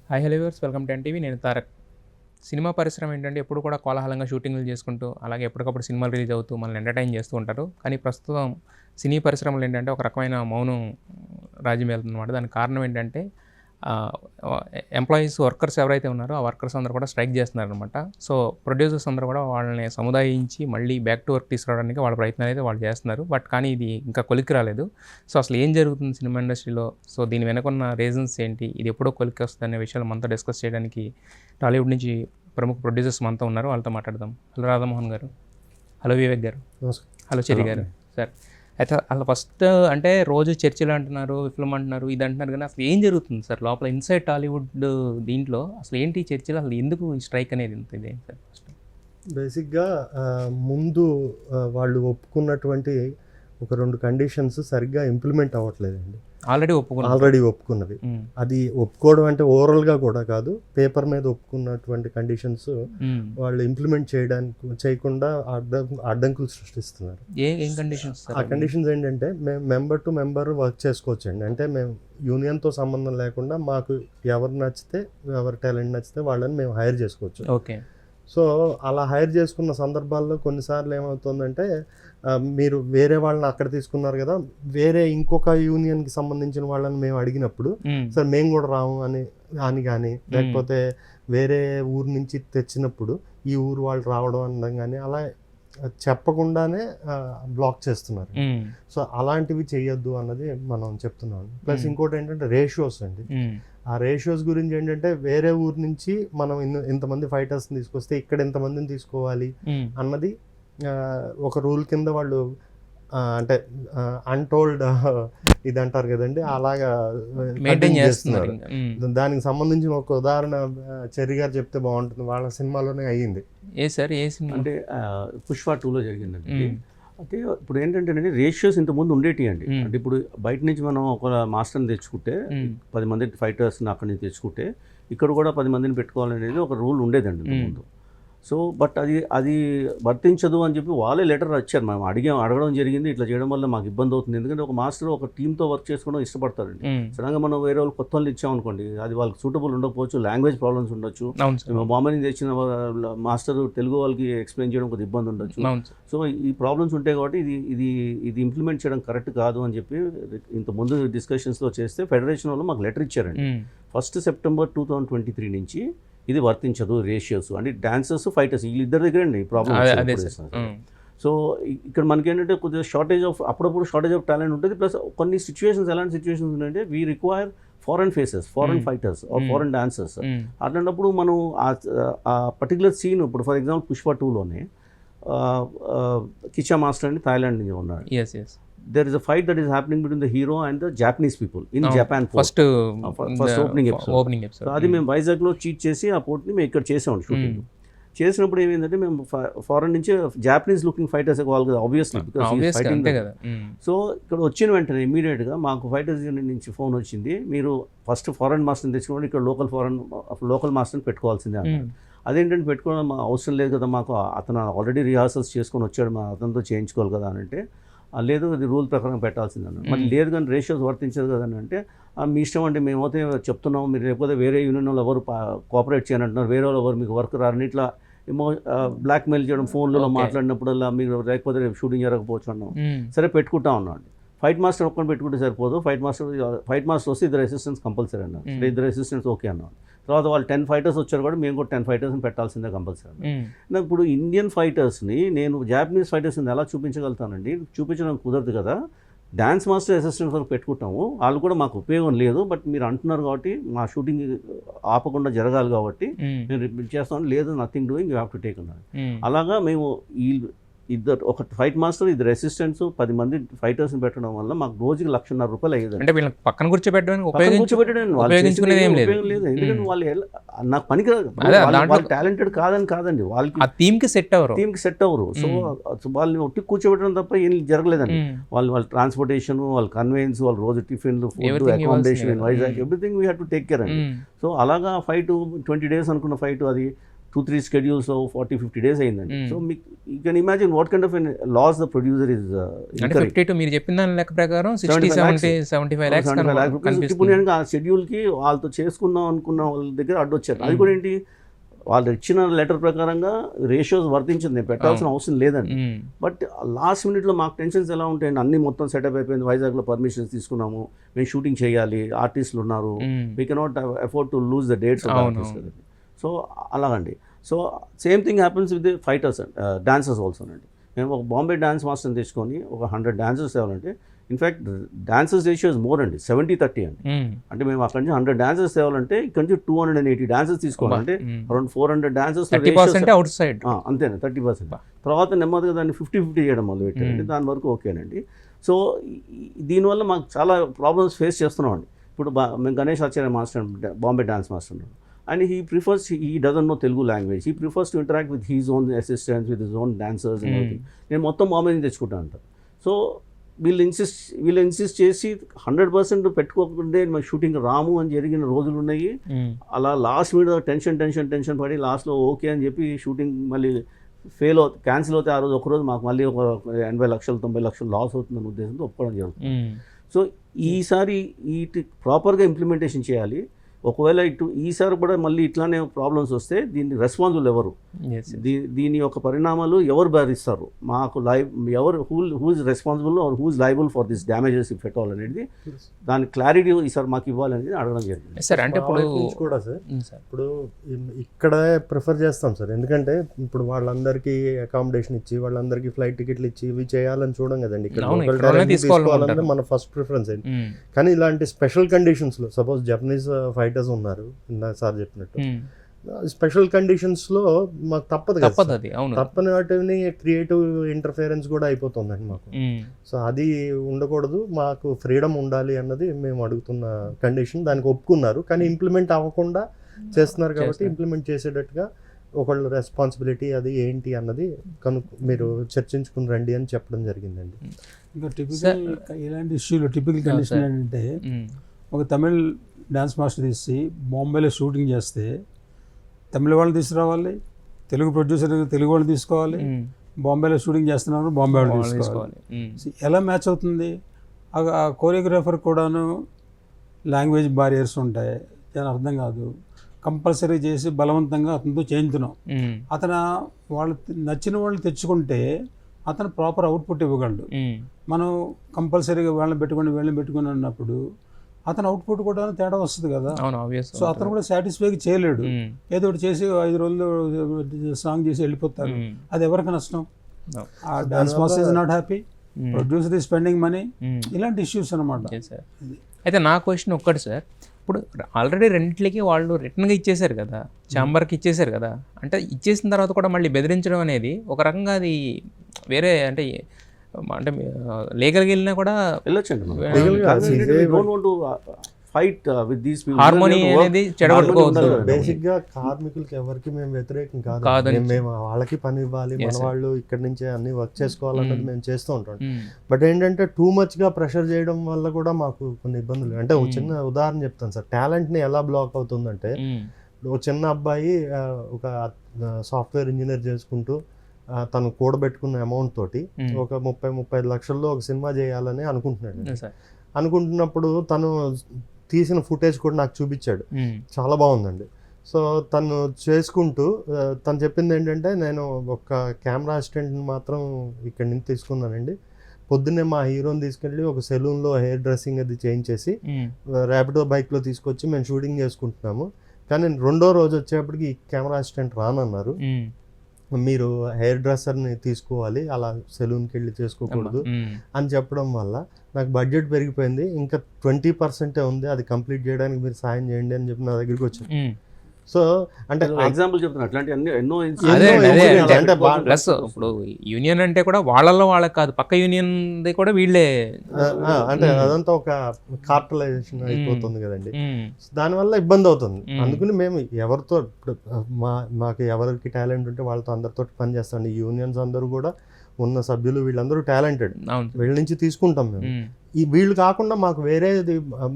Hi hello viewers, welcome to NTV. నేను Tarak. Cinema పరిశ్రమ ఏంటంటే ఎప్పుడు కూడా కోలాహలంగా షూటింగ్లు చేసుకుంటూ, అలాగే ఎప్పటికప్పుడు సినిమాలు రిలీజ్ అవుతూ మనల్ని ఎంటర్టైన్ చేస్తూ ఉంటారు. కానీ ప్రస్తుతం సినీ పరిశ్రమలో ఏంటంటే ఒక రకమైన మౌనం రాజ్యం వెళ్తుందన్నమాట. దానికి కారణం ఏంటంటే ఎంప్లాయీస్, వర్కర్స్ ఎవరైతే ఉన్నారో ఆ వర్కర్స్ అందరూ కూడా స్ట్రైక్ చేస్తున్నారనమాట. సో ప్రొడ్యూసర్స్ అందరూ కూడా వాళ్ళని సముదాయించి మళ్ళీ బ్యాక్ టు వర్క్ తీసుకురావడానికి వాళ్ళ ప్రయత్నాలు అయితే వాళ్ళు చేస్తున్నారు. బట్ కానీ ఇది ఇంకా కొలిక్కి రాలేదు. సో అసలు ఏం జరుగుతుంది సినిమా ఇండస్ట్రీలో, సో దీని వెనకున్న రీజన్స్ ఏంటి, ఇది ఎప్పుడో కొలిక్కి వస్తుంది అనే విషయాలు మనతో డిస్కస్ చేయడానికి టాలీవుడ్ నుంచి ప్రముఖ ప్రొడ్యూసర్స్ మనతో ఉన్నారు. వాళ్ళతో మాట్లాడదాం. హలో రాధామోహన్ గారు, హలో వివేక్ గారు, హలో చెరి గారు. సార్ అయితే అలా ఫస్ట్ అంటే రోజు చర్చలు అంటున్నారు, విఫలం అంటున్నారు, ఇది అంటున్నారు, కానీ అసలు ఏం జరుగుతుంది సార్ లోపల ఇన్సైడ్ టాలీవుడ్ దీంట్లో? అసలు ఏంటి చర్చలు, అసలు ఎందుకు ఈ స్ట్రైక్ అనేది ఇదేంటి సార్? ఫస్ట్ బేసిక్గా ముందు వాళ్ళు ఒప్పుకున్నటువంటి ఒక 2 కండిషన్స్ సరిగ్గా ఇంప్లిమెంట్ అవ్వట్లేదండి. ఆల్రెడీ ఒప్పుకున్నది. అది ఒప్పుకోవడం అంటే ఓవరాల్గా కూడా కాదు, పేపర్ మీద ఒప్పుకున్నటువంటి కండిషన్స్ వాళ్ళు ఇంప్లిమెంట్ చేయకుండా అడ్డంకులు సృష్టిస్తున్నారు. ఆ కండిషన్స్ ఏంటంటే మేము మెంబర్ టు మెంబర్ వర్క్ చేసుకోవచ్చండి. అంటే మేము యూనియన్తో సంబంధం లేకుండా మాకు ఎవరు నచ్చితే, ఎవరి టాలెంట్ నచ్చితే వాళ్ళని మేము హైర్ చేసుకోవచ్చు. ఓకే. సో అలా హైర్ చేసుకున్న సందర్భాల్లో కొన్నిసార్లు ఏమవుతుందంటే, మీరు వేరే వాళ్ళని అక్కడ తీసుకున్నారు కదా, వేరే ఇంకొక యూనియన్కి సంబంధించిన వాళ్ళని మేము అడిగినప్పుడు సార్ మేము కూడా రాము అని కానీ, లేకపోతే వేరే ఊరు నుంచి తెచ్చినప్పుడు ఈ ఊరు వాళ్ళు రావడం అనడం కానీ అలా చెప్పకుండానే బ్లాక్ చేస్తున్నారు. సో అలాంటివి చేయొద్దు అన్నది మనం చెప్తున్నాం. ప్లస్ ఇంకోటి ఏంటంటే రేషియోస్ అండి. ఆ రేషియోస్ గురించి ఏంటంటే, వేరే ఊరు నుంచి మనం ఇంతమంది ఫైటర్స్ని తీసుకొస్తే ఇక్కడ ఇంతమందిని తీసుకోవాలి అన్నది ఒక రూల్ కింద వాళ్ళు అంటే అన్టోల్డ్ ఇది అంటారు కదండి, అలాగా మెయింటైన్ చేస్తున్నారు. దానికి సంబంధించిన ఒక ఉదాహరణ చెర్రి గారు చెప్తే బాగుంటుంది. వాళ్ళ సినిమాలోనే అయ్యింది. ఏ సార్, ఏ సినిమా అంటే పుష్ప 2లో జరిగిందండి. అంటే ఇప్పుడు ఏంటంటే రేషియోస్ ఇంతకుముందు ఉండేటి అండి. అంటే ఇప్పుడు బయట నుంచి మనం ఒక మాస్టర్ని తెచ్చుకుంటే 10 మంది ఫైటర్స్ని అక్కడి నుంచి తెచ్చుకుంటే ఇక్కడ కూడా 10 మందిని పెట్టుకోవాలనేది ఒక రూల్ ఉండేదండి ఇంతకుముందు. సో బట్ అది వర్తించదు అని చెప్పి వాళ్ళే లెటర్ వచ్చారు. మేము అడగడం జరిగింది, ఇట్లా చేయడం వల్ల మాకు ఇబ్బంది అవుతుంది. ఎందుకంటే ఒక మాస్టర్ ఒక టీంతో వర్క్ చేసుకోవడం ఇష్టపడతారండి. సడన్గా మనం వేరే వాళ్ళు కొత్త వాళ్ళు ఇచ్చామనుకోండి, అది వాళ్ళకి సూటబుల్ ఉండకపోవచ్చు, లాంగ్వేజ్ ప్రాబ్లమ్స్ ఉండొచ్చు. బాంబే నుంచి తెచ్చిన మాస్టర్ తెలుగు వాళ్ళకి ఎక్స్ప్లెయిన్ చేయడం కొద్దిగా ఇబ్బంది ఉండొచ్చు. సో ఈ ప్రాబ్లమ్స్ ఉంటాయి కాబట్టి ఇది ఇంప్లిమెంట్ చేయడం కరెక్ట్ కాదు అని చెప్పి ఇంతకుముందు డిస్కషన్స్లో చేస్తే ఫెడరేషన్ వాళ్ళు మాకు లెటర్ ఇచ్చారండి. 1 సెప్టెంబర్ 2023 నుంచి ఇది వర్తించదు రేషియోస్. అంటే డాన్సర్స్, ఫైటర్స్ వీళ్ళిద్దరి దగ్గర అండి ప్రాబ్లమ్. సో ఇక్కడ మనకి ఏంటంటే కొద్దిగా అప్పుడప్పుడు షార్టేజ్ ఆఫ్ టాలెంట్ ఉంటుంది. ప్లస్ కొన్ని సిచ్యువేషన్స్, ఎలాంటి సిచ్యువేషన్స్ ఉన్నాయంటే we require foreign faces, foreign fighters or foreign dancers. అట్లాంటప్పుడు మనం ఆ పర్టికులర్ సీన్, ఇప్పుడు ఫర్ ఎగ్జాంపుల్ పుష్ప 2లోనే కిచా మాస్టర్ అని థాయిలాండ్ నుంచి ఉన్నాడు. There is a fight that is happening between the hero and the Japanese people in Japan port. First opening episode. So అది మేము వైజాగ్లో చీట్ చేసి ఆ పోర్ట్ని మేము ఇక్కడ చేసాం షూటింగ్. చేసినప్పుడు ఏమైందంటే, మేము ఫారెన్ నుంచి జాపనీస్ లుకింగ్ ఫైటర్స్ కావాలి కదా, ఆబ్వియస్లీ, బికాస్ ఫైటింగ్ కదా. సో ఇక్కడ వచ్చిన వెంటనే ఇమీడియట్గా మాకు ఫైటర్స్ యూనియన్ నుంచి ఫోన్ వచ్చింది, మీరు ఫస్ట్ ఫారెన్ మాస్టర్ని తెచ్చుకోండి, ఇక్కడ లోకల్ మాస్టర్ని పెట్టుకోవాల్సిందే అన్నారు. అదేంటంటే పెట్టుకోవడం అవసరం లేదు కదా, మాకు అతను ఆల్రెడీ రిహార్సల్స్ చేసుకొని వచ్చాడు, మా అతనితో చేయించుకోవాలి కదా అని అంటే, లేదు అది రూల్ ప్రకారం పెట్టాల్సిందన్న. మరి లేదు కానీ రేషియోస్ వర్తించదు కదని అంటే, మీ ఇష్టం అంటే మేమైతే చెప్తున్నాం, మీరు లేకపోతే వేరే యూనియన్ వాళ్ళు ఎవరు కోఆపరేట్ చేయని అంటున్నారు, వేరే వాళ్ళు ఎవరు మీకు వర్క్ రారని ఇట్లా బ్లాక్మెయిల్ చేయడం, ఫోన్లలో మాట్లాడినప్పుడల్లా మీరు లేకపోతే రేపు షూటింగ్ జరగకపోవచ్చు అన్నాం. సరే పెట్టుకుంటా ఉన్నాం. ఫైట్ మాస్టర్ ఒక్కని పెట్టుకుంటే సరిపోదు, ఫైట్ మాస్టర్ వస్తే 2 అసిస్టెంట్స్ కంపల్సరీ అన్నారు. 2 అసిస్టెంట్స్ ఓకే అన్నాం. తర్వాత వాళ్ళు 10 ఫైటర్స్ వచ్చారు కూడా, మేము కూడా 10 ఫైటర్స్ని పెట్టాల్సిందే కంపల్సరీ. నాకు ఇప్పుడు ఇండియన్ ఫైటర్స్ని నేను జాపనీస్ ఫైటర్స్ని ఎలా చూపించగలుగుతానండి? చూపించడం కుదరదు కదా. డ్యాన్స్ మాస్టర్, అసిస్టెంట్స్ వరకు పెట్టుకుంటాము, వాళ్ళు కూడా మాకు ఉపయోగం లేదు. బట్ మీరు అంటున్నారు కాబట్టి మా షూటింగ్ ఆపకుండా జరగాలి కాబట్టి నేను రిపీట్ చేస్తాను. లేదు, nothing doing, you have to take అన్నారు. అలాగా మేము ఒక ఫైట్ మాస్టర్, 2 అసిస్టెంట్స్, 10 మంది ఫైటర్స్ని పెట్టడం వల్ల మాకు రోజుకి ₹1,50,000 అయ్యేది. అంటే వీళ్ళకి పక్కన కూర్చోబెట్టడం ఉపయోగం లేదు. ఎందుకంటే వాళ్ళు నాకు పనికి వాళ్ళు టాలెంటెడ్ కాదండి, వాళ్ళకి టీమ్కి సెట్ అవ్వరు. సో వాళ్ళని ఒట్టి కూర్చోబెట్టడం తప్ప ఏం జరగలేదండి. వాళ్ళ ట్రాన్స్పోర్టేషన్, వాళ్ళ కన్వెన్స్, వాళ్ళ రోజు టిఫిన్లు, food, accommodation in Vizag, everything we had to take care అండి. సో అలాగా ఫైట్ 20 days అనుకున్న ఫైట్ అది 2-3 schedules of 40-50 days అయిందండి. సో మీకు you can imagine what kind of loss the producer is incurring. 52 మీరు చెప్పిన దాని లెక్క ప్రకారం 60-75 lakhs ఇప్పుడు నేను ఆ షెడ్యూల్కి వాళ్ళతో చేసుకుందాం అనుకున్న వాళ్ళ దగ్గర అడ్డొచ్చారు. అది కూడా ఏంటి, వాళ్ళు ఇచ్చిన లెటర్ ప్రకారంగా రేషియోస్ వర్తించింది, నేను పెట్టాల్సిన అవసరం లేదండి. బట్ లాస్ట్ మినిట్లో మాకు టెన్షన్స్ ఎలా ఉంటాయండి, అన్ని మొత్తం సెటప్ అయిపోయింది, వైజాగ్లో పర్మిషన్స్ తీసుకున్నాము, మేము షూటింగ్ చేయాలి, ఆర్టిస్టులు ఉన్నారు, we cannot afford to lose the dates of artist కదండి. సో అలాగండి. So same thing happens with the fighters and dancers also అండి. మేము ఒక బాంబే డాన్స్ మాస్టర్ని తెచ్చుకొని ఒక 100 డాన్సర్స్ తేవాలంటే in fact dancers ratio is more అండి, 70-30 అండి. అంటే మేము అక్కడి నుంచి 100 డాన్సర్స్ తేవాలంటే ఇక్కడ నుంచి 280 డాన్సర్స్ తీసుకోవాలంటే అరౌండ్ 400 డాన్సర్స్ అవుట్ సైడ్ అంతేనా 30%. తర్వాత నెమ్మదిగా దాన్ని 50-50 చేయడం మొదలు పెట్టారండి. దాని వరకు ఓకేనండి. సో దీనివల్ల మాకు చాలా ప్రాబ్లమ్స్ ఫేస్ చేస్తున్నాం అండి. ఇప్పుడు మేము గణేష్ ఆచార్య మాస్టర్, బాంబే డాన్స్ మాస్టర్ ఉన్నాడు, and he doesn't know Telugu language. He prefers to interact with his own assistants, with his own dancers and everything. నేను మొత్తం బాంబే నుంచి తెచ్చుకుంటా అంట. సో వీళ్ళు ఇన్సిస్ట్ చేసి 100% పెట్టుకోకుండా మా షూటింగ్ రాము అని జరిగిన రోజులు ఉన్నాయి. అలా లాస్ట్ మీద టెన్షన్ పడి లాస్ట్లో ఓకే అని చెప్పి షూటింగ్ మళ్ళీ క్యాన్సిల్ అవుతే ఆ రోజు ఒకరోజు మాకు మళ్ళీ ఒక 80 లక్షలు 90 లక్షలు లాస్ అవుతుందన్న ఉద్దేశంతో ఒప్పుకోవడం జరుగుతుంది. సో ఈసారి ప్రాపర్గా ఇంప్లిమెంటేషన్ చేయాలి. ఒకవేళ ఈసారి కూడా మళ్ళీ ఇట్లానే ప్రాబ్లమ్స్ వస్తే దీన్ని రెస్పాన్సిబుల్ ఎవరు, దీని యొక్క పరిణామాలు ఎవరు భరిస్తారు, మాకు ఎవరు who is responsible are who is liable for this damages if at all అనేది దాని క్లారిటీ ఈసారి మాకు ఇవ్వాలనేది అడగడం జరిగింది. సార్ అంటే ఇప్పుడు కూడా సార్ ఇప్పుడు ఇక్కడే ప్రిఫర్ చేస్తాం సార్, ఎందుకంటే ఇప్పుడు వాళ్ళందరికీ అకామిడేషన్ ఇచ్చి వాళ్ళందరికీ ఫ్లైట్ టికెట్లు ఇచ్చి ఇవి చేయాలని చూడం కదండి. ఇక్కడ తీసుకోవాలంటే మన ఫస్ట్ ప్రిఫరెన్స్ ఏంటి. కానీ ఇలాంటి స్పెషల్ కండిషన్స్లో సపోజ్ జపనీస్ ఫైటర్స్ ఉన్నారు ఇందాక సార్ చెప్పినట్టు, స్పెషల్ కండిషన్స్ లో మాకు తప్పదు, తప్పని వాటిని క్రియేటివ్ ఇంటర్ఫియరెన్స్ కూడా అయిపోతుందండి మాకు. సో అది ఉండకూడదు, మాకు ఫ్రీడమ్ ఉండాలి అన్నది మేము అడుగుతున్న కండిషన్. దానికి ఒప్పుకున్నారు, కానీ ఇంప్లిమెంట్ అవ్వకుండా చేస్తున్నారు కాబట్టి ఇంప్లిమెంట్ చేసేటట్టుగా ఒకళ్ళ రెస్పాన్సిబిలిటీ అది ఏంటి అన్నది మీరు చర్చించుకుని రండి అని చెప్పడం జరిగిందండి. ఇంకా టిపికల్ ఇలాంటి ఇష్యూలో టిపికల్ కండిషన్ ఏంటంటే, ఒక తమిళ్ డ్యాన్స్ మాస్టర్ తీసి బాంబేలో షూటింగ్ చేస్తే తమిళ వాళ్ళు తీసుకురావాలి, తెలుగు ప్రొడ్యూసర్ తెలుగు వాళ్ళు తీసుకోవాలి, బాంబేలో షూటింగ్ చేస్తున్నారు బాంబే వాళ్ళు తీసుకోవాలి. ఎలా మ్యాచ్ అవుతుంది? ఆ కోరియోగ్రాఫర్ కూడాను లాంగ్వేజ్ బారియర్స్ ఉంటాయి, చాలా అర్థం కాదు. కంపల్సరీ చేసి బలవంతంగా అతనితో చేయించున్నాం. అతను వాళ్ళు నచ్చిన వాళ్ళు తెచ్చుకుంటే అతను ప్రాపర్ అవుట్పుట్ ఇవ్వగలడు. మనం కంపల్సరీగా వాళ్ళని పెట్టుకుని అన్నప్పుడు అతను అవుట్పుట్ కూడా తేడా వస్తుంది కదా. సో అతను కూడా సాటిస్ఫైగా చేయలేడు, ఏదో ఒకటి చేసి 5 రోజులు సాంగ్ చేసి వెళ్ళిపోతారు. అది ఎవరికి నష్టం? ఆ dance master is not happy, producer is spending money, ఇలాంటి ఇష్యూస్ అనమాట. అయితే నా క్వశ్చన్ ఒక్కటి సార్, ఇప్పుడు ఆల్రెడీ రెండింటికి వాళ్ళు రిటర్న్గా ఇచ్చేసారు కదా, ఛాంబర్కి ఇచ్చేసారు కదా, అంటే ఇచ్చేసిన తర్వాత కూడా మళ్ళీ బెదిరించడం అనేది ఒక రకంగా అది వేరే అంటే లీగల్గా వెళ్ళినా కూడా హార్మోనీ అనేది చెడగొట్టుకోవద్దు. బేసిక్ గా కార్మికులకి ఎవరికి మేము వ్యతిరేకం కాదు, మేము వాళ్ళకి పని ఇవ్వాలి, మన వాళ్ళు ఇక్కడ నుంచే అన్ని వర్క్ చేసుకోవాలన్నది మేము చేస్తూ ఉంటాం. బట్ ఏంటంటే టూ మచ్ గా ప్రెషర్ చేయడం వల్ల కూడా మాకు కొన్ని ఇబ్బందులు. అంటే ఒక చిన్న ఉదాహరణ చెప్తాను సార్, టాలెంట్ ని ఎలా బ్లాక్ అవుతుందంటే, ఒక చిన్న అబ్బాయి ఒక సాఫ్ట్వేర్ ఇంజనీర్ చేసుకుంటూ తను కూడబెట్టుకున్న అమౌంట్ తోటి ఒక 30-35 లక్షల్లో ఒక సినిమా చేయాలని అనుకుంటున్నప్పుడు తను తీసిన ఫుటేజ్ కూడా నాకు చూపించాడు, చాలా బాగుందండి. సో తను చేసుకుంటూ తను చెప్పింది ఏంటంటే, నేను ఒక కెమెరా అసిస్టెంట్ని మాత్రం ఇక్కడి నుంచి తీసుకున్నానండి, పొద్దున్నే మా హీరోని తీసుకెళ్ళి ఒక సెలూన్లో హెయిర్ డ్రెస్సింగ్ అది చేయించేసి ర్యాపిడో బైక్లో తీసుకొచ్చి మేము షూటింగ్ చేసుకుంటున్నాము. కానీ 2వ రోజు వచ్చేప్పటికి ఈ కెమెరా అసిస్టెంట్ రానన్నారు, మీరు హెయిర్ డ్రెస్సర్ని తీసుకోవాలి, అలా సెలూన్కి వెళ్ళి చేసుకోకూడదు అని చెప్పడం వల్ల నాకు బడ్జెట్ పెరిగిపోయింది, ఇంకా 20% ఉంది, అది కంప్లీట్ చేయడానికి మీరు సాయం చేయండి అని చెప్పి నా దగ్గరికి వచ్చాను. సో అంటే ఎగ్జాంపుల్ చెప్తున్నా, అట్లాంటి ఎన్నో ప్లస్ ఇప్పుడు యూనియన్ అంటే కూడా వాళ్ళలో వాళ్ళకి కాదు, పక్క యూనియన్ కూడా వీళ్ళే, అంటే అదంతా ఒక కార్టలైజేషన్ అయిపోతుంది కదండి, దానివల్ల ఇబ్బంది అవుతుంది. అందుకని మేము ఎవరితో మాకు ఎవరికి టాలెంట్ ఉంటే వాళ్ళతో అందరితో పని చేస్తాం. ఈ యూనియన్స్ అందరూ కూడా ఉన్న సభ్యులు వీళ్ళందరూ టాలెంటెడ్, అవును వీళ్ళ నుంచి తీసుకుంటాం మేము. ఈ వీళ్ళు కాకుండా మాకు వేరేది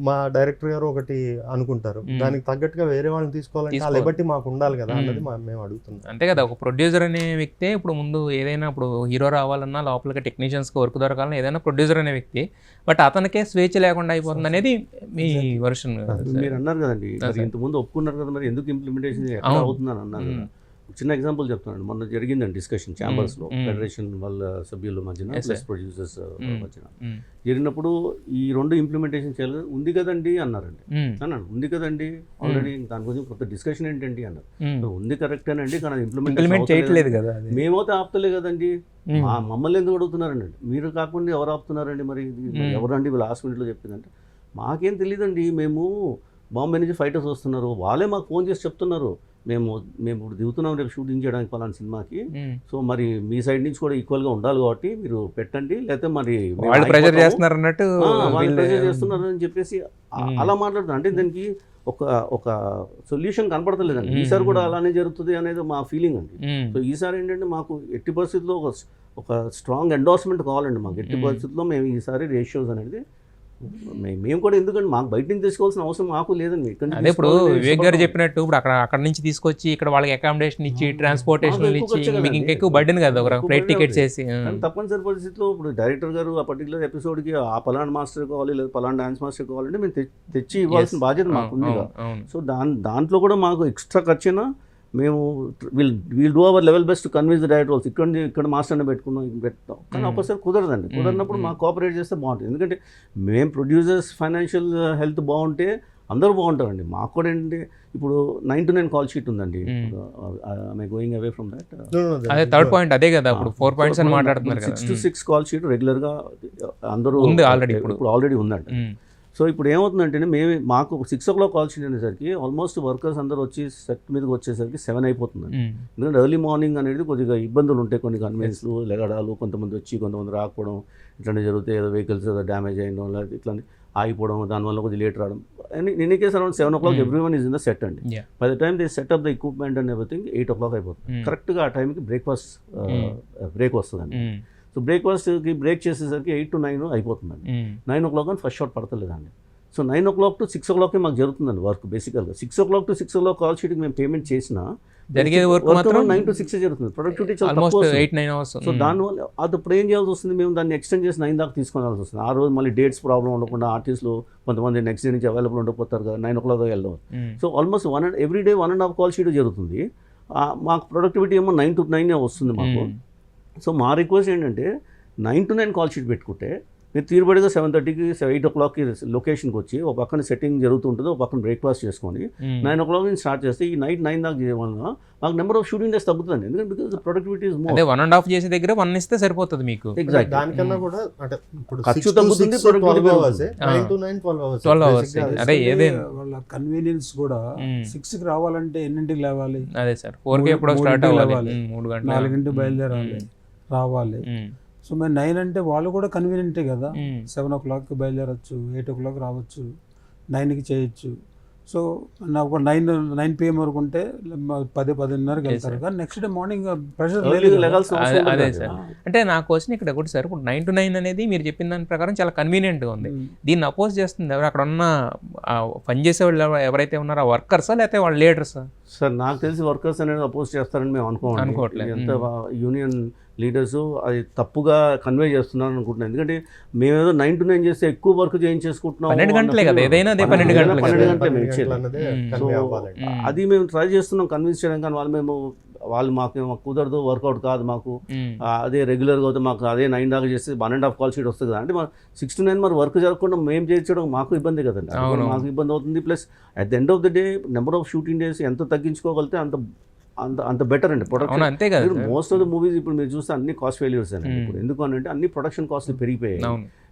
మా డైరెక్టర్ గారు ఒకటి అనుకుంటారు, దానికి తగ్గట్టుగా వేరే వాళ్ళని తీసుకోవాలంటే ఆ లిబర్టీ మాకు ఉండాలి కదా అన్నది మేము అడుగుతున్నాం. అంతే కదా, ఒక ప్రొడ్యూసర్ అనే వ్యక్తే ఇప్పుడు ముందు ఏదైనా ఇప్పుడు హీరో రావాలన్నా లోపలికి టెక్నీషియన్స్కి వర్క్ దొరకాలన్నా ఏదైనా ప్రొడ్యూసర్ అనే వ్యక్తి, బట్ అతనికే స్వేచ్ఛ లేకుండా అయిపోతుంది అనేది మీ వర్షన్. మీరు అన్నారు కదండి, ఇంతకుముందు ఒప్పుకున్నారు కదా, మరి ఎందుకు ఇంప్లిమెంటేషన్ ఎక్కడ అవుతుందని అన్నారు కదా. చిన్న ఎగ్జాంపుల్ చెప్తున్నాను. మొన్న జరిగిందండి డిస్కషన్ ఛాంబర్స్లో, ఫెడరేషన్ వాళ్ళ సభ్యుల మధ్యన ప్లస్ ప్రొడ్యూసర్స్ మధ్యన జరిగినప్పుడు ఈ 2 ఇంప్లిమెంటేషన్ చేయాలి ఉంది కదండి అన్నారండి. అన్నాను ఉంది కదండి ఆల్రెడీ, దాని గురించి కొత్త డిస్కషన్ ఏంటండి అన్నారు. ఉంది కరెక్టేనండి, కానీ ఇంప్లిమెంట్ చేయట్లేదు కదా, మేమైతే ఆపుతలే కదండి, మమ్మల్ని ఎందుకు అడుగుతున్నారండి, మీరు కాకుండా ఎవరు ఆపుతున్నారండి, మరి ఎవరండి లాస్ట్ మినిట్లో చెప్పిందంటే మాకేం తెలియదండి, మేము బాంబే నుంచి ఫైటర్స్ వస్తున్నారు, వాళ్ళే మాకు ఫోన్ చేసి చెప్తున్నారు, మేము ఇప్పుడు దిగుతున్నాం రేపు షూటింగ్ చేయడానికి పలానా సినిమాకి, సో మరి మీ సైడ్ నుంచి కూడా ఈక్వల్గా ఉండాలి కాబట్టి మీరు పెట్టండి, లేకపోతే మరి వాళ్ళు ప్రెజర్ చేస్తున్నారు అన్నట్టు వాళ్ళు ప్రెజర్ చేస్తున్నారు అని చెప్పేసి అలా మాట్లాడుతున్నారు. అంటే దానికి ఒక సొల్యూషన్ కనపడతలేదండి. ఈసారి కూడా అలానే జరుగుతుంది అనేది మా ఫీలింగ్ అండి. సో ఈసారి ఏంటంటే మాకు ఎట్టి పరిస్థితుల్లో ఒక స్ట్రాంగ్ ఎండోర్స్మెంట్ కావాలండి. మాకు ఎట్టి పరిస్థితుల్లో మేము ఈసారి రేషియోస్ అనేది మేము కూడా, ఎందుకంటే మాకు బయట నుంచి తీసుకోవాల్సిన అవసరం మాకు లేదండి. అదే ఇప్పుడు వివేక్ గారు చెప్పినట్టు ఇప్పుడు అక్కడ నుంచి తీసుకొచ్చి ఇక్కడ వాళ్ళకి అకామిడేషన్ ఇచ్చి ట్రాన్స్పోర్టేషన్ ఇచ్చి మీకు ఇంకెక్కువ బర్డెన్ కదా, ఒక ఫ్లైట్ టికెట్స్ వేసి. తప్పనిసరి పరిస్థితిలో ఇప్పుడు డైరెక్టర్ గారు ఆ పర్టికులర్ ఎపిసోడ్కి ఆ పలానా మాస్టర్ కావాలి లేదా పలానా డాన్స్ మాస్టర్ కావాలంటే మేము తెచ్చి ఇవ్వాల్సిన బాధ్యత మాకు ఉంది. సో దాంట్లో కూడా మాకు ఎక్స్ట్రా ఖర్చైనా మేము we'll do our level best to convince the director also. ఇక్కడ మాస్టర్ని పెడతాం, కానీ ఒక్కసారి కుదరదండి. కుదరినప్పుడు మాకు కోఆపరేట్ చేస్తే బాగుంటుంది. ఎందుకంటే మేము ప్రొడ్యూసర్స్ ఫైనాన్షియల్ హెల్త్ బాగుంటే అందరూ బాగుంటారండి. మాకు కూడా ఏంటంటే ఇప్పుడు 9 to 9 కాల్ షీట్ ఉందండి. గోయింగ్ అవే ఫ్రమ్ దట్, అదే థర్డ్ పాయింట్ అదే కదా, ఇప్పుడు 4 points అని మాట్లాడుతున్నారు. 6 to 6 కాల్ షీట్ రెగ్యులర్గా అందరూ ఆల్రెడీ ఉందండి. సో ఇప్పుడు ఏమవుతుందంటే మాకు 6 o'clock కాల్ షీట్ అనేసరికి ఆల్మోస్ట్ వర్కర్స్ అందరూ వచ్చి సెట్ మీదకి వచ్చేసరికి 7 అయిపోతుందండి. ఎందుకంటే ఎర్లీ మార్నింగ్ అనేది కొద్దిగా ఇబ్బందులు ఉంటాయి, కొన్ని కన్వీనియన్స్లు లెగడాలు, కొంతమంది వచ్చి కొంతమంది రాకపోవడం ఇట్లాంటివి జరుగుతాయి. ఏదో వెహికల్స్ ఏదో డ్యామేజ్ అయ్యడం లేదా ఇట్లా ఆగిపోవడం, దానివల్ల కొద్దిగా లేట్ రావడం. In case around 7 o'clock everyone is in the set అండి. By the time they set up the equipment and everything 8 o'clock అయిపోతుంది. కరెక్ట్గా ఆ టైంకి బ్రేక్ వస్తుందండి. సో బ్రేక్ఫాస్ట్కి బ్రేక్ చేసేసరికి 8 to 9 అయిపోతుందండి. 9 o'clock అని ఫస్ట్ షాట్ పడతలేదండి. సో 9 o'clock to 6 o'clock మాకు జరుగుతుందండి వర్క్. బేసికల్గా 6 o'clock to 6 o'clock కాల్ షీట్కి మేము పేమెంట్ చేసినా జరిగే వర్క్ మాత్రం 9 to 6 జరుగుతుంది. ప్రొడక్టివిటీ చాలా తక్కువ. సో దానివల్ల అది ఇప్పుడు ఏం చేయాల్సి వస్తుంది, మేము దాన్ని ఎక్స్టెండ్ చేసి 9 దాకా తీసుకోవాల్సి వస్తుంది. ఆ రోజు మళ్ళీ డేట్స్ ప్రాబ్లం ఉండకుండా ఆర్టిస్టులు కొంతమంది నెక్స్ట్ డే నుంచి అవైలబుల్ ఉండకపోతారు కదా, 9 o'clock దాకా వెళ్దాం. So almost every day 1.5 call sheet జరుగుతుంది. మాకు ప్రొడక్టివిటీ ఏమో 9 to 9 వస్తుంది మాకు. సో మా రిక్వెస్ట్ ఏంటంటే 9 to 9 కాల్ షీట్ పెట్టుకుంటే మీరు తీరుబడిగా 7:30కి 8 o'clockకి లొకేషన్కి వచ్చి ఒక పక్కన సెట్టింగ్ జరుగుతుంటుంది, ఒక పక్కన బ్రేక్ఫాస్ట్ చేసుకొని 9 o'clock నుంచి స్టార్ట్ చేస్తే ఈ నైట్ 9 దాకా చేయడం వల్ల మాకు నెంబర్ ఆఫ్ షూటింగ్ డేస్ తగ్గుతుంది. ఎందుకంటే బికాజ్ ప్రొడక్టివిటీ ఇస్ మోర్. 1.5 చేసే దగ్గర 1 ఇస్తే సరిపోతుంది మీకు. ఎగ్జాక్ట్. దానికన్నా కూడా అంటే ఇప్పుడు ఖర్చు తగ్గుతుంది, ప్రొడక్టివిటీ 12 hours. అదే ఏదైనా వాళ్ళ కన్వీనియన్స్ కూడా 6కి రావాలంటే ఎన్నింటికి లేవాలి? అదే సార్ 4కి ఎప్పుడో స్టార్ట్ అవ్వాలి, 3 గంటలు 4 గంటలకు బయలుదేరాలి రావాలి. సో మరి 9 అంటే వాళ్ళు కూడా కన్వీనియంటే కదా, 7 o'clockకి బయలుదేరచ్చు, 8 o'clock రావచ్చు, 9కి చేయొచ్చు. సో నాకు ఒక 9 PM వరకు ఉంటే 10-10:30కి వెళ్తారు, కానీ నెక్స్ట్ డే మార్నింగ్ ప్రెషర్ లేదు. అదే సార్, అంటే నా క్వశ్చన్ ఇక్కడ ఒకటి సార్, ఇప్పుడు 9 to 9 అనేది మీరు చెప్పిన దాని ప్రకారం చాలా కన్వీనియంట్గా ఉంది. దీన్ని అపోజ్ చేస్తుంది ఎవరు? అక్కడ ఉన్న పనిచేసే వాళ్ళు ఎవరైతే ఉన్నారో ఆ వర్కర్సా లేకపోతే వాళ్ళ లీడర్సా? సార్ నాకు తెలిసి వర్కర్స్ అనేది అపోజ్ చేస్తారని మేము అనుకోవట్లేదు. ఎంత యూనియన్ లీడర్స్ అది తప్పుగా కన్వే చేస్తున్నారు అనుకుంటున్నాను. ఎందుకంటే మేమేదో 9 to 9 చేస్తే ఎక్కువ వర్క్ చేయించేసుకుంటున్నాం. 12 గంటలే కదా, ఏదైనా 12 గంటలే మేము ఇచ్చేది. సో అది మేము ట్రై చేస్తున్నాం కన్విన్స్ చేయడం, కానీ వాళ్ళు మాకు కుదరదు, వర్కౌట్ కాదు మాకు. అదే రెగ్యులర్గా అయితే మాకు అదే 9 దాకా చేస్తే 1.5 కాల్ షీట్ వస్తుంది కదా. అంటే మాకు 6 to 9 మరి వర్క్ జరగకుండా మేము చేయించడం మాకు ఇబ్బంది కదండి, మాకు ఇబ్బంది అవుతుంది. Plus at the end of the day number of shooting days ఎంత తగ్గించుకోగలితే అంత బెటర్ అండి. Production most of the movies ఇప్పుడు మీరు చూస్తే అన్ని కాస్ట్ ఫెయిల్యూర్స్ అండి. ఇప్పుడు ఎందుకు అంటే అన్ని ప్రొడక్షన్ కాస్ట్లు పెరిగిపోయాయి.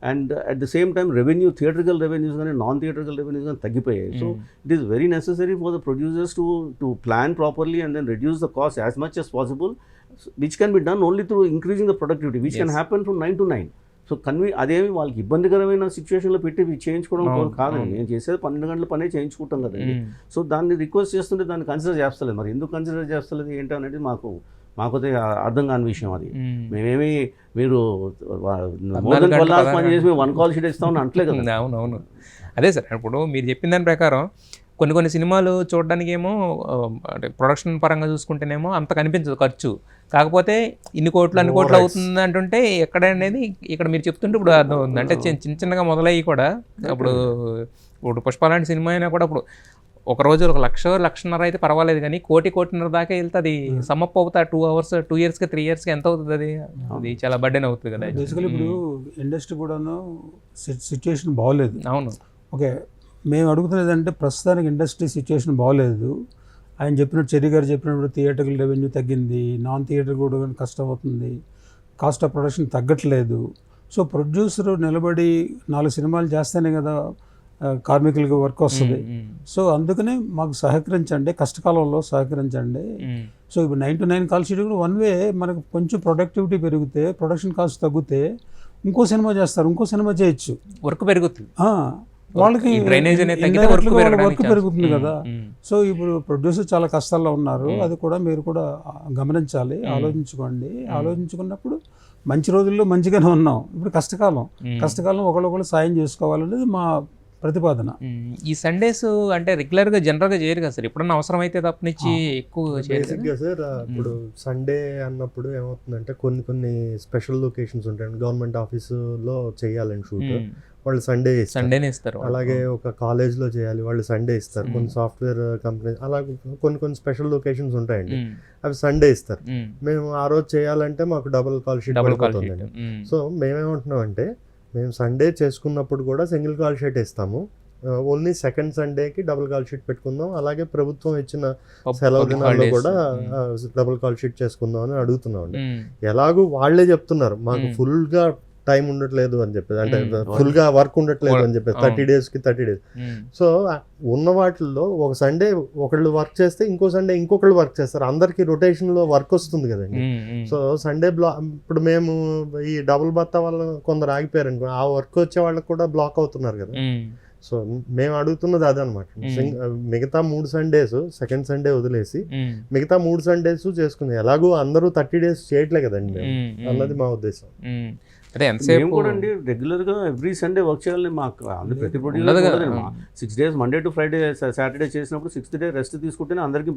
And at the same time revenue, theatrical revenues కానీ నాన్ థియేట్రికల్ రెవెన్యూస్ కానీ తగ్గిపోయాయి. So it is very necessary for the producers to plan properly and then reduce the cost as much as possible, which can be done only through increasing the productivity, which can happen from 9 to 9. So అదేమి వాళ్ళకి ఇబ్బందికరమైన సిచ్యువేషన్లో పెట్టి చేయించుకోవడం కాదండి. నేను చేసేది 12 గంటల పనే చేయించుకుంటాం కదండి. సో దాన్ని రిక్వెస్ట్ చేస్తుంటే దాన్ని కన్సిడర్ చేస్తలేదు. మరి ఎందుకు కన్సిడర్ చేస్తలేదు ఏంటి అనేది మాకైతే అర్థం కాని విషయం అది. మేమేమి మీరు మోర్ దెన్ 12 hours పని చేసి మేము 1 call sheet ఇస్తామని అంటలే కదా. అవునవును, అదే సార్. ఇప్పుడు మీరు చెప్పిన దాని ప్రకారం కొన్ని సినిమాలు చూడడానికి ఏమో అంటే ప్రొడక్షన్ పరంగా చూసుకుంటేనేమో అంత కనిపించదు ఖర్చు, కాకపోతే ఇన్ని కోట్లు అన్ని కోట్లు అవుతుంది అంటుంటే ఎక్కడ అనేది ఇక్కడ మీరు చెప్తుంటే ఇప్పుడు అర్థం అవుతుంది. అంటే చిన్నగా మొదలయ్యి కూడా ఇప్పుడు పుష్ప లాంటి సినిమా అయినా కూడా ఇప్పుడు ఒక రోజు 1 లక్ష 1.5 అయితే పర్వాలేదు, కానీ 1.5 దాకా వెళ్తే అది సమ్మప్ అవుతా 2 hours 2 yearsకి 3 yearsకి ఎంత అవుతుంది? అది చాలా బర్డెన్ అవుతుంది కదా. బేసికలీ ఇప్పుడు ఇండస్ట్రీ కూడాను సిచ్యుయేషన్ బాగోలేదు. అవును, ఓకే. మేము అడుగుతున్నది అంటే ప్రస్తుతానికి ఇండస్ట్రీ సిచ్యుయేషన్ బాగోలేదు. ఆయన చెప్పినట్టు చెర్రీ గారు చెప్పినప్పుడు థియేటర్కి రెవెన్యూ తగ్గింది, నాన్ థియేటర్ కూడా కష్టం అవుతుంది, కాస్ట్ ఆఫ్ ప్రొడక్షన్ తగ్గట్లేదు. సో ప్రొడ్యూసర్ నిలబడి 4 సినిమాలు చేస్తేనే కదా కార్మికులకి వర్క్ వస్తుంది. సో అందుకనే మాకు సహకరించండి, కష్టకాలంలో సహకరించండి. సో ఇప్పుడు 9 to 9 call sheet కూడా 1 way మనకు కొంచెం ప్రొడక్టివిటీ పెరిగితే, ప్రొడక్షన్ కాస్ట్ తగ్గితే ఇంకో సినిమా చేస్తారు, ఇంకో సినిమా చేయొచ్చు, వర్క్ పెరుగుతుంది, వాళ్ళకి వర్క్ పెరుగుతుంది కదా. సో ఇప్పుడు ప్రొడ్యూసర్ చాలా కష్టాల్లో ఉన్నారు, అది కూడా మీరు కూడా గమనించాలి, ఆలోచించుకోండి. ఆలోచించుకున్నప్పుడు మంచి రోజుల్లో మంచిగానే ఉన్నాం, ఇప్పుడు కష్టకాలం ఒకళ్ళొకళ్ళు సాయం చేసుకోవాలనేది మా ప్రతిపాదన. ఈ సండేస్ అంటే రెగ్యులర్గా జనరల్గా చేయరు కదా సార్, ఎప్పుడన్నా అవసరం అయితే తప్పనిచ్చి ఎక్కువ బేసిక్గా సార్. ఇప్పుడు సండే అన్నప్పుడు ఏమవుతుందంటే కొన్ని స్పెషల్ లొకేషన్స్ ఉంటాయి, గవర్నమెంట్ ఆఫీసులో చేయాలని షూట్, వాళ్ళు సండేనే ఇస్తారు. అలాగే ఒక కాలేజ్లో చేయాలి, వాళ్ళు సండే ఇస్తారు. కొన్ని సాఫ్ట్వేర్ కంపెనీ అలాగే కొన్ని స్పెషల్ లొకేషన్స్ ఉంటాయండి, అవి సండే ఇస్తారు. మేము ఆ రోజు చేయాలంటే మాకు డబుల్ కాల్ షీట్ పడిపోతుందండి. సో మేమేమంటున్నాం అంటే, మేము సండే చేసుకున్నప్పుడు కూడా సింగిల్ కాల్ షీట్ ఇస్తాము, ఓన్లీ సెకండ్ సండేకి డబుల్ కాల్ షీట్ పెట్టుకుందాం, అలాగే ప్రభుత్వం ఇచ్చిన సెలవు దినాల్లో కూడా డబుల్ కాల్ షీట్ చేసుకుందాం అని అడుగుతున్నాం అండి. ఎలాగూ వాళ్ళే చెప్తున్నారు మాకు ఫుల్గా టైం ఉండట్లేదు అని చెప్పేసి, అంటే ఫుల్గా వర్క్ ఉండట్లేదు అని చెప్పేసి 30 daysకి 30 days. సో ఉన్న వాటిల్లో ఒక సండే ఒకళ్ళు వర్క్ చేస్తే ఇంకో సండే ఇంకొకళ్ళు వర్క్ చేస్తారు, అందరికి రొటేషన్లో వర్క్ వస్తుంది కదండి. సో సండే ఇప్పుడు మేము ఈ డబుల్ బత్తా వల్ల కొందరు ఆగిపోయారు అనుకో, ఆ వర్క్ వచ్చే వాళ్ళకి కూడా బ్లాక్ అవుతున్నారు కదా. సో మేము అడుగుతున్నది అదనమాట, మిగతా 3 Sundays సెకండ్ సండే వదిలేసి మిగతా 3 Sundays చేసుకుంది. ఎలాగో అందరూ 30 days చేయట్లే కదండి మేము అన్నది మా ఉద్దేశం. అదే ఎంతసేపు కూడా అండి రెగ్యులర్గా ఎవ్రీ సండే వర్క్ చేయాలని మాకు ప్రతి producer 6 days Monday to Friday Saturday చేసినప్పుడు 6th day రెస్ట్ తీసుకుంటేనే అందరికీ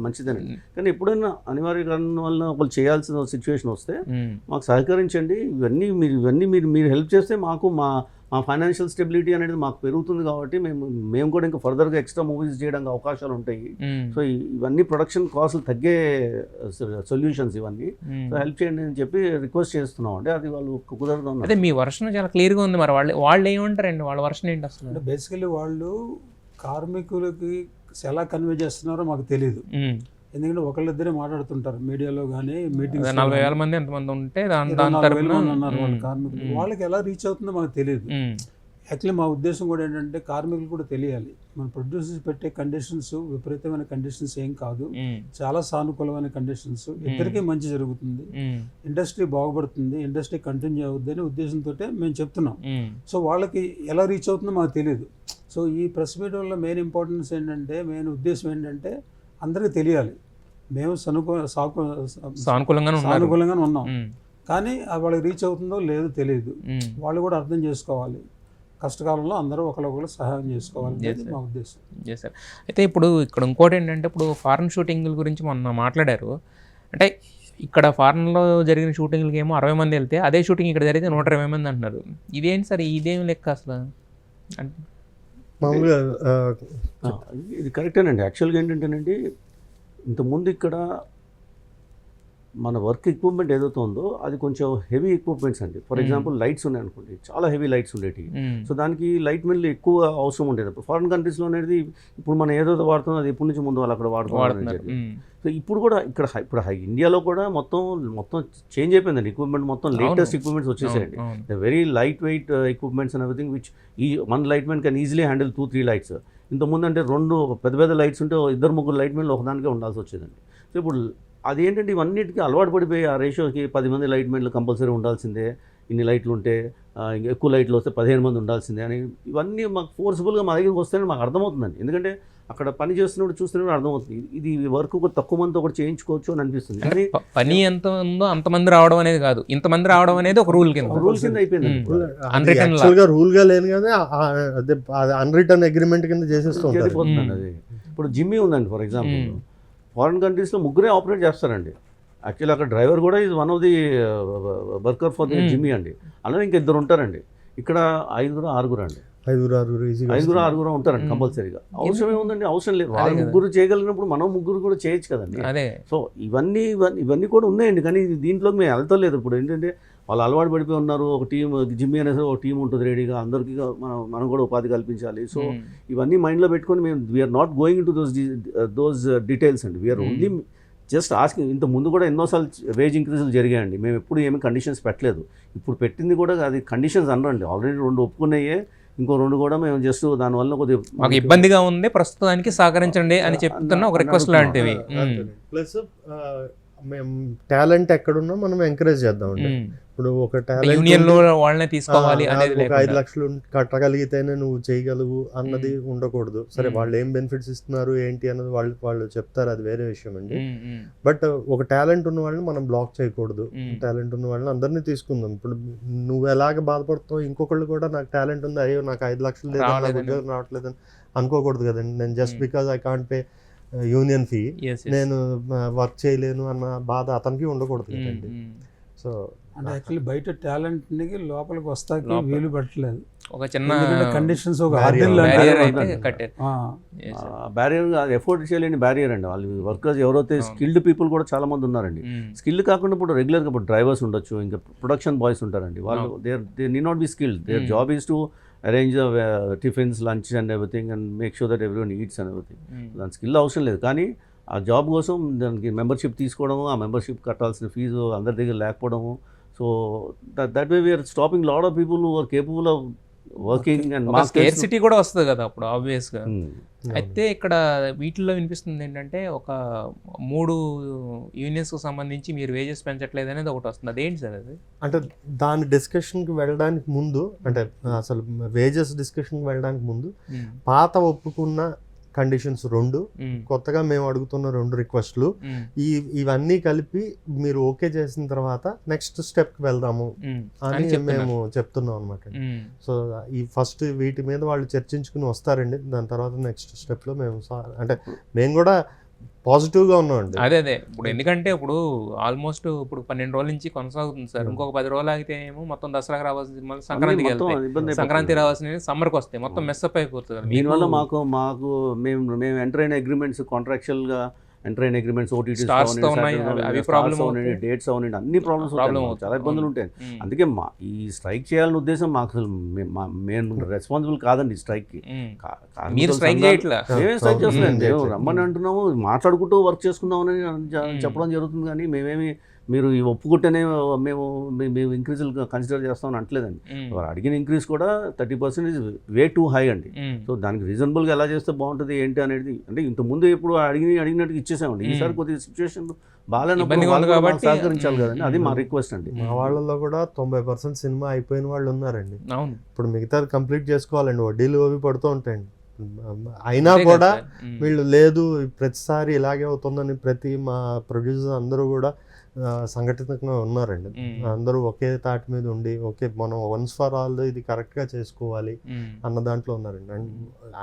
మంచిదేనండి. కానీ ఎప్పుడైనా అనివార్య కారణం వల్ల ఒకళ్ళు చేయాల్సిన సిచ్యువేషన్ వస్తే మాకు సహకరించండి. ఇవన్నీ మీరు హెల్ప్ చేస్తే మాకు మా ఫైనాన్షియల్ స్టెబిలిటీ అనేది మాకు పెరుగుతుంది, కాబట్టి మేము కూడా ఇంకా ఫర్దర్గా ఎక్స్ట్రా మూవీస్ చేయడానికి అవకాశాలు ఉంటాయి. సో ఇవన్నీ ప్రొడక్షన్ కాస్ట్లు తగ్గే సొల్యూషన్స్ ఇవన్నీ. సో హెల్ప్ చేయండి అని చెప్పి రిక్వెస్ట్ చేస్తున్నాం అండి. అది వాళ్ళు కుదరదు. అదే మీ వర్షన్ చాలా క్లియర్గా ఉంది, మరి వాళ్ళు ఏమంటారండి, వాళ్ళ వర్షన్ ఏంటి అసలు? అంటే బేసికలీ వాళ్ళు కార్మికులకి ఎలా కన్వే చేస్తున్నారో మాకు తెలియదు, ఎందుకంటే ఒకళ్ళిద్దరే మాట్లాడుతుంటారు మీడియాలో కానీ మీటింగ్స్. 40,000 మంది ఎంతమంది ఉంటే అన్నారు వాళ్ళు కార్మికులు, వాళ్ళకి ఎలా రీచ్ అవుతుందో మాకు తెలియదు. యాక్చువల్లీ మా ఉద్దేశం కూడా ఏంటంటే కార్మికులు కూడా తెలియాలి, మన ప్రొడ్యూసర్స్ పెట్టే కండిషన్స్ విపరీతమైన కండిషన్స్ ఏం కాదు, చాలా సానుకూలమైన కండిషన్స్, ఇద్దరికీ మంచి జరుగుతుంది, ఇండస్ట్రీ బాగుపడుతుంది, ఇండస్ట్రీ కంటిన్యూ అవుద్ది అనే ఉద్దేశంతో మేము చెప్తున్నాం. సో వాళ్ళకి ఎలా రీచ్ అవుతుందో మాకు తెలియదు. సో ఈ ప్రెస్ మీట్ వల్ల మెయిన్ ఇంపార్టెన్స్ ఏంటంటే, మెయిన్ ఉద్దేశం ఏంటంటే అందరికీ తెలియాలి మేము సానుకూలంగానే ఉన్నాం, కానీ వాళ్ళకి రీచ్ అవుతుందో లేదో తెలియదు. వాళ్ళు కూడా అర్థం చేసుకోవాలి, కష్టకాలంలో అందరూ ఒకరికొకరు సహాయం చేసుకోవాలి మా ఉద్దేశం. సార్ అయితే ఇప్పుడు ఇక్కడ ఇంకోటి ఏంటంటే, ఇప్పుడు ఫారెన్ షూటింగ్ల గురించి మొన్న మాట్లాడారు. అంటే ఇక్కడ ఫారెన్లో జరిగిన షూటింగ్లకి ఏమో 60 మంది వెళ్తే, అదే షూటింగ్ ఇక్కడ జరిగితే 120 మంది అంటున్నారు. ఇదేంటి సార్, ఇదేం లెక్క అసలు? అంటే మామూలుగా ఇది కరెక్టేనండి. యాక్చువల్గా ఏంటంటేనండి, ఇంతకుముందు ఇక్కడ మన వర్క్ ఎక్విప్మెంట్ ఏదైతే ఉందో అది కొంచెం హెవీ ఎక్విప్మెంట్స్ అండి. ఫర్ ఎగ్జాంపుల్ లైట్స్ ఉన్నాయి అనుకోండి, చాలా హెవీ లైట్స్ ఉండేవి. సో దానికి లైట్ మెన్లు ఎక్కువ అవసరం ఉండేది. ఫారెన్ కంట్రీస్లో అనేది ఇప్పుడు మనం ఏదైతే వాడుతుందో అది ఎప్పటి నుంచి ముందు వాళ్ళు అక్కడ వాడుతున్నారు. సో ఇప్పుడు కూడా ఇక్కడ ఇప్పుడు ఇండియాలో కూడా మొత్తం చేంజ్ అయిపోయిందండి. ఎక్విప్మెంట్ మొత్తం లేటెస్ట్ ఎక్విప్మెంట్స్ వచ్చేసాయండి. Very light weight equipments and everything which one light men can easily handle 2-3 lights. ఇంతకుముందు అంటే 2 పెద్ద లైట్స్ ఉంటే 2-3 లైట్ మెన్లు ఒకదానికే ఉండాల్సి వచ్చేదండి. సో ఇప్పుడు అదేంటంటే ఇవన్నిటికీ అలవాటు పడిపోయి ఆ రేషియోకి 10 మంది లైట్ మెన్లు కంపల్సరీ ఉండాల్సిందే, ఇన్ని లైట్లు ఉంటే ఎక్కువ లైట్లు వస్తే 15 మంది ఉండాల్సిందే అని ఇవన్నీ మాకు ఫోర్స్ఫుల్గా మా దగ్గరికి వస్తేనే మాకు అర్థమవుతుందండి. ఎందుకంటే అక్కడ పని చేస్తున్నప్పుడు చూస్తున్నప్పుడు అర్థమవుతుంది ఇది వర్క్ ఒక తక్కువ మందితో ఒకటి చేయించుకోవచ్చు అని అనిపిస్తుంది. కానీ పని ఎంత ఉందో అంతమంది రావడం అనేది కాదు, ఇంతమంది రావడం అనేది ఒక రూల్ కింద అయిపోయింది. యాక్చువల్గా రూల్ గా లేదు కానీ అదే అన్రిటర్న్ అగ్రిమెంట్ కింద చేసేస్తుంది అది. ఇప్పుడు జిమ్మీ ఉందండి ఫర్ ఎగ్జాంపుల్, ఫారిన్ కంట్రీస్లో ముగ్గురే ఆపరేట్ చేస్తారండి. యాక్చువల్లీ అక్కడ డ్రైవర్ కూడా is one of the worker for the Jimmy అండి. అలానే ఇంకా 2 ఉంటారండి. ఇక్కడ 5-6 అండి, 5-6 ఉంటారండి కంపల్సరీగా. అవసరం ఏముందండి, అవసరం లేదు. వాళ్ళు ముగ్గురు చేయగలిగినప్పుడు మనం ముగ్గురు కూడా చేయొచ్చు కదండి. సో ఇవన్నీ కూడా ఉన్నాయండి. కానీ దీంట్లోకి మేము వెళ్తలేదు. ఇప్పుడు ఏంటంటే వాళ్ళు అలవాటు పడిపోయి ఉన్నారు. ఒక టీం జిమ్మీ అనేసి ఒక టీం ఉంటుంది రెడీగా, అందరికీ మనం కూడా ఉపాధి కల్పించాలి. సో ఇవన్నీ మైండ్లో పెట్టుకొని మేము we're not going to those details అండి. We're only just asking. ఇంత ముందు కూడా ఎన్నోసార్లు వేజ్ ఇంక్రీజులు జరిగాయండి. మేము ఎప్పుడు ఏమి కండిషన్స్ పెట్టలేదు. ఇప్పుడు పెట్టింది కూడా అది కండిషన్స్ అనరండి. ఆల్రెడీ 2 ఒప్పుకున్నాయే, ఇంకో 2 కూడా మేము జస్ట్ దానివల్ల కొద్దిగా మాకు ఇబ్బందిగా ఉంది, ప్రస్తుతానికి సహకరించండి అని చెప్తున్న ఒక రిక్వెస్ట్ లాంటివి. ప్లస్ మేము టాలెంట్ ఎక్కడున్నా మనం ఎంకరేజ్ చేద్దాం. ఇప్పుడు ఒక టాలెంట్ యూనియన్ లో వాళ్ళనే తీసుకోవాలి అనేది, ఒక 5 లక్షలు కట్టగలిగితేనే నువ్వు చేయగలవు అన్నది ఉండకూడదు. సరే వాళ్ళు ఏం బెనిఫిట్స్ ఇస్తున్నారు ఏంటి అన్నది వాళ్ళు చెప్తారు, అది వేరే విషయం అండి. బట్ ఒక టాలెంట్ ఉన్న వాళ్ళని మనం బ్లాక్ చేయకూడదు. టాలెంట్ ఉన్న వాళ్ళని అందరినీ తీసుకుందాం. ఇప్పుడు నువ్వు ఎలాగ బాధపడుతావు, ఇంకొకళ్ళు కూడా నాకు టాలెంట్ ఉంది, అయ్యో నాకు 5 లక్షలు లేదు, నాకు ఉద్యోగం రావట్లేదని అనుకోకూడదు కదండి. నేను just because I can't pay union fee నేను వర్క్ చేయలేను అన్న బాధ అతనికి ఉండకూడదు కదండి. సో అంటే యాక్చువల్లీ బయట టాలెంట్ లోపలికి వస్తాకి వీలు పట్టలేదు. ఒక చిన్న కండిషన్స్, ఒక బ్యారియర్ ఎఫోర్డ్ చేయలేని బ్యారియర్ అండి. వాళ్ళు వర్కర్స్ ఎవరైతే స్కిల్డ్ పీపుల్ కూడా చాలా మంది ఉన్నారండి. స్కిల్డ్ కాకుండా ఇప్పుడు రెగ్యులర్గా ఇప్పుడు డ్రైవర్స్ ఉండొచ్చు, ఇంకా ప్రొడక్షన్ బాయ్స్ ఉంటారండి. వాళ్ళు they need not be skilled. Their job is to arrange tiffins, lunch and everything and make sure that everyone eats and everything. దాని స్కిల్ అవసరం లేదు. కానీ ఆ జాబ్ కోసం దానికి మెంబర్షిప్ తీసుకోవడము, ఆ మెంబర్షిప్ కట్టాల్సిన ఫీజు అందరి దగ్గర లేకపోవడము. So that way we are stopping lot of people who are capable of working. And scarcity కూడా వస్తుంది కదా అప్పుడు ఆబ్వియస్గా. అయితే ఇక్కడ వీటిల్లో వినిపిస్తుంది ఏంటంటే ఒక 3 యూనియన్స్కి సంబంధించి మీరు వేజెస్ పెంచట్లేదు అనేది ఒకటి వస్తుంది. అదేంటి సార్ అది? అంటే దాని డిస్కషన్కి వెళ్ళడానికి ముందు, అంటే అసలు వేజెస్ డిస్కషన్కి వెళ్ళడానికి ముందు పాత ఒప్పుకున్న కండిషన్స్ 2, కొత్తగా మేము అడుగుతున్న 2 రిక్వెస్ట్లు, ఇవన్నీ కలిపి మీరు ఓకే చేసిన తర్వాత నెక్స్ట్ స్టెప్కి వెళ్దాము అని మేము చెప్తున్నాం అనమాట. సో ఈ ఫస్ట్ వీటి మీద వాళ్ళు చర్చించుకుని వస్తారండి. దాని తర్వాత నెక్స్ట్ స్టెప్లో మేము కూడా పాజిటివ్గా ఉన్నామండి. అదే ఇప్పుడు ఎందుకంటే ఇప్పుడు ఆల్మోస్ట్ ఇప్పుడు 12 రోజుల నుంచి కొనసాగుతుంది సార్. ఇంకొక 10 రోజులు అయితే ఏమో మొత్తం దసరాకి రావాల్సింది, మళ్ళీ సంక్రాంతికి వెళ్తాయి, సంక్రాంతి రావాల్సినవి సమ్మర్కి వస్తాయి, మొత్తం మెస్అప్ అయిపోతుంది. దీనివల్ల మాకు మేము ఎంటర్ అయిన అగ్రిమెంట్స్, కాంట్రాక్చువల్గా ఎంటర్ అయిన అగ్రిమెంట్స్, ఓటీటీ డేట్స్ అవునండి, అన్ని ప్రాబ్లమ్స్ చాలా ఇబ్బందులు ఉంటాయి. అందుకే ఈ స్ట్రైక్ చేయాలనే ఉద్దేశం మాకు అసలు మేము రెస్పాన్సిబుల్ కాదండి స్ట్రైక్కి. మీరు స్ట్రైక్ చేయట్లా, మేమే స్ట్రైక్ చేస్తున్నాం. రమ్మని అంటున్నాము, మాట్లాడుకుంటూ వర్క్ చేసుకుందామని చెప్పడం జరుగుతుంది. కానీ మేమేమి మీరు ఒప్పుకుంటేనే మేము ఇంక్రీజులు కన్సిడర్ చేస్తామని అంటలేదండి. అడిగిన ఇంక్రీజ్ కూడా 30% ఇస్ వే టూ హై అండి. సో దానికి రీజనబుల్గా ఎలా చేస్తే బాగుంటుంది ఏంటి అనేది, అంటే ఇంతకుముందు ఎప్పుడు అడిగినట్టుగా ఇచ్చేసామండి. ఈసారి కొద్దిగా సిచ్యువేషన్ బాగాలేనప్పుడు సహకరించాలి కదండి, అది మా రిక్వెస్ట్ అండి. మా వాళ్ళలో కూడా 90% సినిమా అయిపోయిన వాళ్ళు ఉన్నారండి. ఇప్పుడు మిగతాది కంప్లీట్ చేసుకోవాలండి, వడ్డీలు అవి పడుతూ ఉంటాయండి. అయినా కూడా వీళ్ళు లేదు ప్రతిసారి ఇలాగే అవుతుందని ప్రతి మా ప్రొడ్యూసర్ అందరూ కూడా సంఘటితంగా ఉన్నారండి. అందరూ ఒకే తాటి మీద ఉండి ఓకే మనం వన్స్ ఫర్ ఆల్ ఇది కరెక్ట్గా చేసుకోవాలి అన్న దాంట్లో ఉన్నారండి.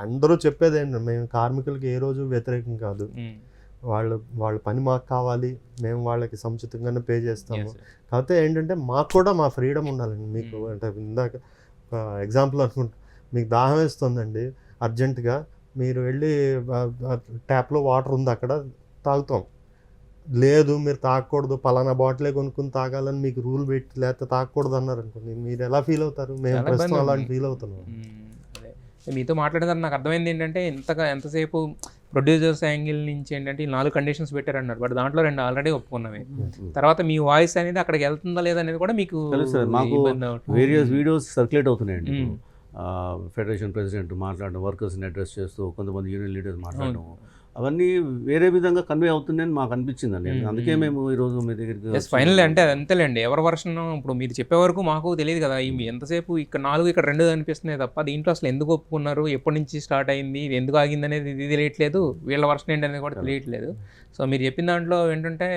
అందరూ చెప్పేది ఏంటంటే మేము కార్మికులకి ఏ రోజు వ్యతిరేకం కాదు, వాళ్ళ పని మాకు కావాలి, మేము వాళ్ళకి సముచితంగానే పే చేస్తాము. కాకపోతే ఏంటంటే మాకు కూడా మా ఫ్రీడమ్ ఉండాలండి. మీకు అంటే ఇందాక ఎగ్జాంపుల్ అనుకుంటా, మీకు దాహం వేస్తుందండి అర్జెంటుగా, మీరు వెళ్ళి ట్యాప్లో వాటర్ ఉంది అక్కడ తాగుతాం, లేదు మీరు తాగకూడదు పలానా బాటిలే కొనుక్కుని తాగాలని మీకు రూల్ పెట్టి లేకపోతే తాగకూడదు అన్నారు అనుకోండి, మీరు ఎలా ఫీల్ అవుతారు? మేము ప్రస్తుతం అలాంటి ఫీల్ అవుతున్నాం. మీతో మాట్లాడేదాన్ని నాకు అర్థమైంది ఏంటంటే ఎంతసేపు ప్రొడ్యూసర్స్ యాంగిల్ నుంచి ఏంటంటే 4 కండిషన్స్ పెట్టారన్నారు, బట్ దాంట్లో 2 ఆల్రెడీ ఒప్పుకున్నవి. తర్వాత మీ వాయిస్ అనేది అక్కడికి వెళ్తుందా లేదా అనేది కూడా మీకు మాకు వేరియస్ వీడియోస్ సర్క్యులేట్ అవుతున్నాయండి. ఫెడరేషన్ ప్రెసిడెంట్ మాట్లాడడం, వర్కర్స్ని అడ్రస్ చేస్తూ, కొంతమంది యూనియన్ లీడర్స్ మాట్లాడడం, అవన్నీ వేరే విధంగా కన్వే అవుతుందని మాకు అనిపించిందండి. అందుకే మేము ఈరోజు మీ దగ్గరికి ఫైనల్ అంటే అంతేలేండి, ఎవరి వర్షన్ ఇప్పుడు మీరు చెప్పే వరకు మాకు తెలియదు కదా, ఎంతసేపు ఇక్కడ 4 ఇక్కడ 2 అనిపిస్తున్నాయి తప్ప దీంట్లో అసలు ఎందుకు ఒప్పుకున్నారు, ఎప్పటి నుంచి స్టార్ట్ అయింది, ఇది ఎందుకు ఆగింది అనేది ఇది తెలియట్లేదు, వీళ్ళ వర్షన్ ఏంటనేది కూడా తెలియట్లేదు. సో మీరు చెప్పిన దాంట్లో ఏంటంటే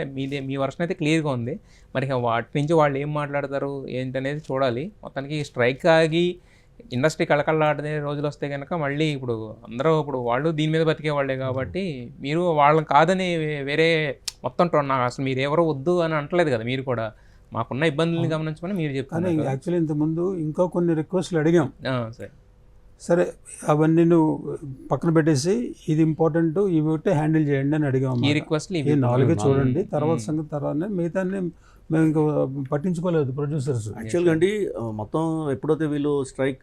మీ వర్షన్ అయితే క్లియర్గా ఉంది. మరి వాటి నుంచి వాళ్ళు ఏం మాట్లాడతారు ఏంటనేది చూడాలి. మొత్తానికి స్ట్రైక్ ఆగి ఇండస్ట్రీ కళకళలాడే రోజులు వస్తే కనుక మళ్ళీ ఇప్పుడు అందరూ ఇప్పుడు వాళ్ళు దీని మీద బతికే వాళ్ళే కాబట్టి మీరు వాళ్ళని కాదని వేరే మొత్తం నాకు అసలు మీరు ఎవరో వద్దు అని అంటలేదు కదా, మీరు కూడా మాకున్న ఇబ్బందుల్ని గమనించుకొని మీరు చెప్తాను. యాక్చువల్లీ ఇంతకుముందు ఇంకా కొన్ని రిక్వెస్ట్లు అడిగాం. సరే అవన్నీ నువ్వు పక్కన పెట్టేసి ఇది ఇంపార్టెంట్ ఇవి ఒకటి హ్యాండిల్ చేయండి అని అడిగాం. ఈ రిక్వెస్ట్లు ఈ 4 చూడండి, తర్వాత సంగతి తర్వాత మిగతా మేము ఇంకా పట్టించుకోలేదు ప్రొడ్యూసర్స్. యాక్చువల్గా అండి మొత్తం ఎప్పుడైతే వీళ్ళు స్ట్రైక్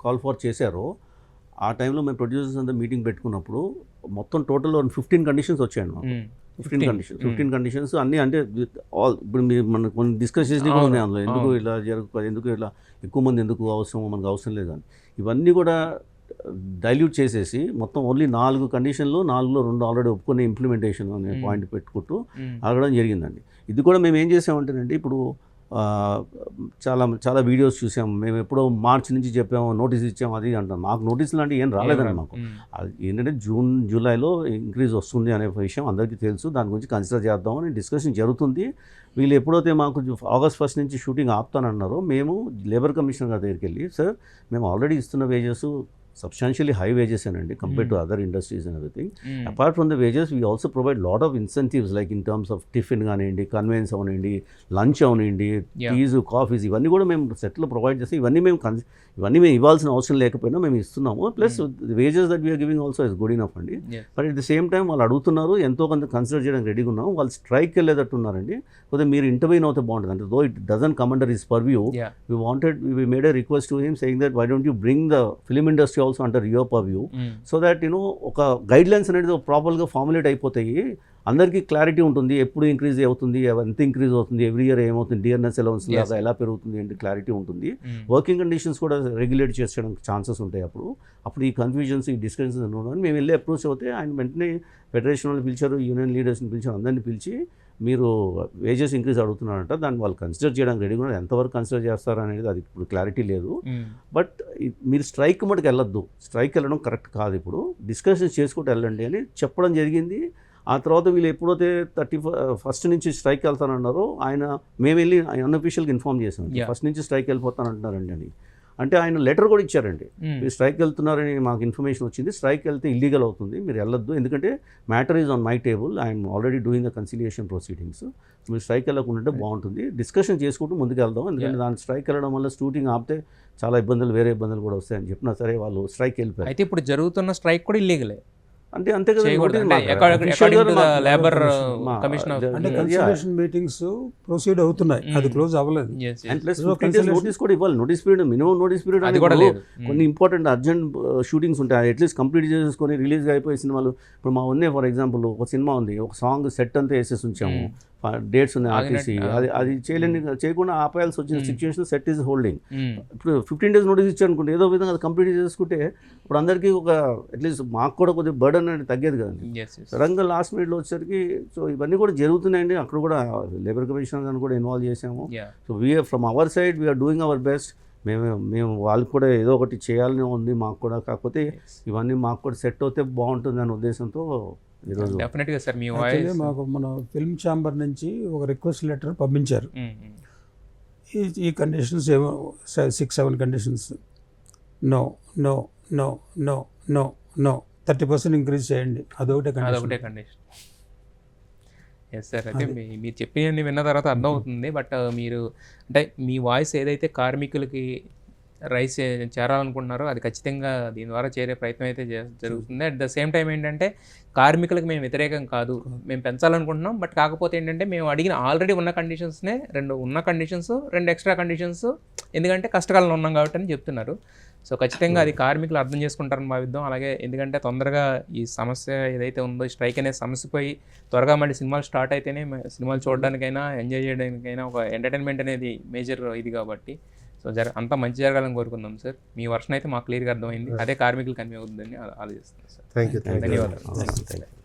కాల్ ఫర్ చేశారో ఆ టైంలో మేము ప్రొడ్యూసర్స్ అంతా మీటింగ్ పెట్టుకున్నప్పుడు మొత్తం టోటల్ 15 కండిషన్స్ వచ్చాయండి మాకు. 15 కండిషన్స్ అన్నీ అంటే ఆల్ ఇప్పుడు మీరు మన కొన్ని డిస్కస్ చేసి కూడా ఉన్నాయి అందులో. ఎందుకు ఇలా జరుగుతుంది, ఎందుకు ఇలా ఎక్కువ మంది ఎందుకు అవసరం, మనకు అవసరం లేదు అని ఇవన్నీ కూడా డైల్యూట్ చేసేసి మొత్తం ఓన్లీ 4 కండిషన్లు, 4లో 2 ఆల్రెడీ ఒప్పుకునే ఇంప్లిమెంటేషన్ అనే పాయింట్ పెట్టుకుంటూ అడగడం జరిగిందండి. ఇది కూడా మేము ఏం చేసామంటేనండి, ఇప్పుడు చాలా వీడియోస్ చూసాము మేము, ఎప్పుడో మార్చి నుంచి చెప్పాము, నోటీస్ ఇచ్చాము అది అంటాం. మాకు నోటీసులు అంటే ఏం రాలేదండి మాకు. ఏంటంటే జూలైలో ఇంక్రీజ్ వస్తుంది అనే విషయం అందరికీ తెలుసు, దాని గురించి కన్సిడర్ చేద్దామని డిస్కషన్ జరుగుతుంది. వీళ్ళు ఎప్పుడైతే మాకు ఆగస్ట్ 1 నుంచి షూటింగ్ ఆపుతానన్నారో మేము లేబర్ కమిషనర్ గారి దగ్గరికి వెళ్ళి, సార్ మేము ఆల్రెడీ ఇస్తున్న వేజెస్ substantially high wages అండి compared to other industries and everything. Apart from the wages, we also provide lot of incentives like in terms of tiffin కానివ్వండి, conveyance అవనండి, lunch అవనండి, teas, coffees ఇవన్నీ కూడా మేము సెట్లో provide చేస్తాం. ఇవన్నీ మేము ఇవ్వాల్సిన అవసరం లేకపోయినా మేము ఇస్తున్నాము. Plus wages that we're giving also is good enough అండి. But at the same time వాళ్ళు అడుగుతున్నారు, ఎంతో కొంత కన్సిడర్ చేయడానికి రెడీగా ఉన్నాము. వాళ్ళు స్ట్రైక్ వెళ్ళేటట్టు ఉన్నారండి. కొద్దిగా మీరు ఇంటర్వ్యూన్ అవుతే బాగుంటుంది. అంటే though it doesn't come under his purview, we made a request to him saying that why don't you bring the film industry also under your purview, so that ఒక గైడ్లైన్స్ అనేది ప్రాపర్గా formulate అయిపోతాయి, అందరికీ clarity ఉంటుంది, ఎప్పుడు increase అవుతుంది, ఎంత increase అవుతుంది, ఎవ్రీ ఇయర్ ఏమవుతుంది, డిఎన్ఎస్ అలవెన్స్ లాగా ఎలా పెరుగుతుంది అంటే క్లారిటీ ఉంటుంది. వర్కింగ్ కండిషన్స్ కూడా రెగ్యులేట్ చేసేయడానికి ఛాన్సెస్ ఉంటాయి. అప్పుడు ఈ కన్ఫ్యూజన్స్, ఈ డిస్కషన్స్ అని మేము వెళ్ళి అప్రోచ్ అవుతే ఆయన వెంటనే ఫెడరేషన్ వాళ్ళు పిలిచారు, యూనియన్ లీడర్స్ని పిలిచారు, అందరినీ పిలిచి మీరు వేజెస్ ఇంక్రీజ్ అడుగుతున్నారంట, దాన్ని వాళ్ళు కన్సిడర్ చేయడానికి రెడీగా ఉన్నారు. ఎంతవరకు కన్సిడర్ చేస్తారు అనేది అది ఇప్పుడు క్లారిటీ లేదు. బట్ మీరు స్ట్రైక్ మటుకు వెళ్ళొద్దు, స్ట్రైక్ వెళ్ళడం కరెక్ట్ కాదు, ఇప్పుడు డిస్కషన్స్ చేసుకుంటూ వెళ్ళండి అని చెప్పడం జరిగింది. ఆ తర్వాత వీళ్ళు ఎప్పుడైతే 31st నుంచి స్ట్రైక్ వెళ్తానన్నారో మేము వెళ్ళి అన్అఫీషియల్గా ఇన్ఫార్మ్ చేసాం, 1st నుంచి స్ట్రైక్ వెళ్ళిపోతానంటున్నారండి అని. అంటే ఆయన లెటర్ కూడా ఇచ్చారండి, మీరు స్ట్రైక్ వెళ్తున్నారని మాకు ఇన్ఫర్మేషన్ వచ్చింది, స్ట్రైక్ వెళ్తే ఇల్లీగల్ అవుతుంది, మీరు వెళ్ళొద్దు, ఎందుకంటే matter is on my table, I'm already doing the conciliation proceedings, మీరు స్ట్రైక్ వెళ్ళకుండా బాగుంటుంది, డిస్కషన్ చేసుకుంటూ ముందుకు వెళ్దాం, ఎందుకంటే దాని స్ట్రైక్ వెళ్ళడం వల్ల షూటింగ్ ఆపితే చాలా వేరే ఇబ్బందులు కూడా వస్తాయని చెప్పినా సరే వాళ్ళు స్ట్రైక్ వెళ్ళిపోయారు. అయితే ఇప్పుడు జరుగుతున్న స్ట్రైక్ కూడా ఇల్లీగలే అంతే కదా. లేబర్ కమిషన్ మీటింగ్స్ ప్రొసీడ్ అవుతున్నాయి, అది క్లోజ్ అవ్వలేదు. నోటీస్ కూడా ఇవ్వాలి, notice period, minimum notice period అది కూడా కొన్ని ఇంపార్టెంట్ అర్జెంట్ షూటింగ్స్ ఉంటాయి, అట్లీస్ట్ కంప్లీట్ చేసుకొని రిలీజ్ అయిపోయే సినిమాలు. ఇప్పుడు మా ఉన్నాయి, ఫర్ ఎగ్జాంపుల్ ఒక సినిమా ఉంది, ఒక సాంగ్ సెట్ అంతా వేసేసి ఉంచాము, డేట్స్ ఉన్నాయి ఆర్టీసీ, అది చేయకుండా ఆపేయాల్సి వచ్చిన సిచ్యువేషన్, సెట్ ఈజ్ హోల్డింగ్. ఇప్పుడు 15 days నోటీస్ ఇచ్చారనుకుంటే ఏదో విధంగా అది కంప్లీట్ చేసుకుంటే ఇప్పుడు అందరికీ ఒక అట్లీస్ట్ మాకు కూడా కొద్దిగా బర్డన్ అనేది తగ్గేది కదండి. సడన్గా లాస్ట్ మినిట్లో వచ్చేసరికి సో ఇవన్నీ కూడా జరుగుతున్నాయండి. అక్కడ కూడా లేబర్ కమిషనర్ గారిని కూడా ఇన్వాల్వ్ చేసాము. So we are from our side we are doing our best. మేము వాళ్ళకి కూడా ఏదో ఒకటి చేయాలని ఉంది మాకు కూడా, కాకపోతే ఇవన్నీ మాకు కూడా సెట్ అవుతే బాగుంటుంది అనే ఉద్దేశంతో ఈరోజు డెఫినెట్గా సార్ మీ మాకు మన ఫిల్మ్ ఛాంబర్ నుంచి ఒక రిక్వెస్ట్ లెటర్ పంపించారు. ఈ కండిషన్స్ ఏమో 6-7 conditions, no no no no no no 30% increase చేయండి, అదొకటే కండిషన్. ఎస్ సార్, అయితే మీరు చెప్పినవన్నీ విన్న తర్వాత అర్థమవుతుంది. బట్ మీరు అంటే మీ వాయిస్ ఏదైతే కార్మికులకి రైస్ చేరాలనుకుంటున్నారో అది ఖచ్చితంగా దీని ద్వారా చేరే ప్రయత్నం అయితే జరుగుతుంది. అట్ ద సేమ్ టైం ఏంటంటే కార్మికులకు మేము వ్యతిరేకం కాదు, మేము పెంచాలనుకుంటున్నాం. బట్ కాకపోతే ఏంటంటే మేము అడిగిన ఆల్రెడీ ఉన్న కండిషన్స్నే 2 ఎక్స్ట్రా కండిషన్స్, ఎందుకంటే కష్టకాలంలో ఉన్నాం కాబట్టి అని చెప్తున్నారు. సో ఖచ్చితంగా అది కార్మికులు అర్థం చేసుకుంటారని భావిద్దాం. అలాగే ఎందుకంటే తొందరగా ఈ సమస్య ఏదైతే ఉందో, స్ట్రైక్ అనే సమస్యపై త్వరగా మళ్ళీ సినిమాలు స్టార్ట్ అయితేనే సినిమాలు చూడడానికైనా ఎంజాయ్ చేయడానికైనా ఒక ఎంటర్టైన్మెంట్ అనేది మేజర్ ఇది కాబట్టి సో అంతా మంచి జరగాలని కోరుకుందాం సార్. మీ వర్షన్ అయితే మాకు క్లియర్గా అర్థమైంది, అదే కార్మికులు కన్వే అవుతుందని ఆలోచిస్తున్నాం సార్. Thank you. ధన్యవాదాలు.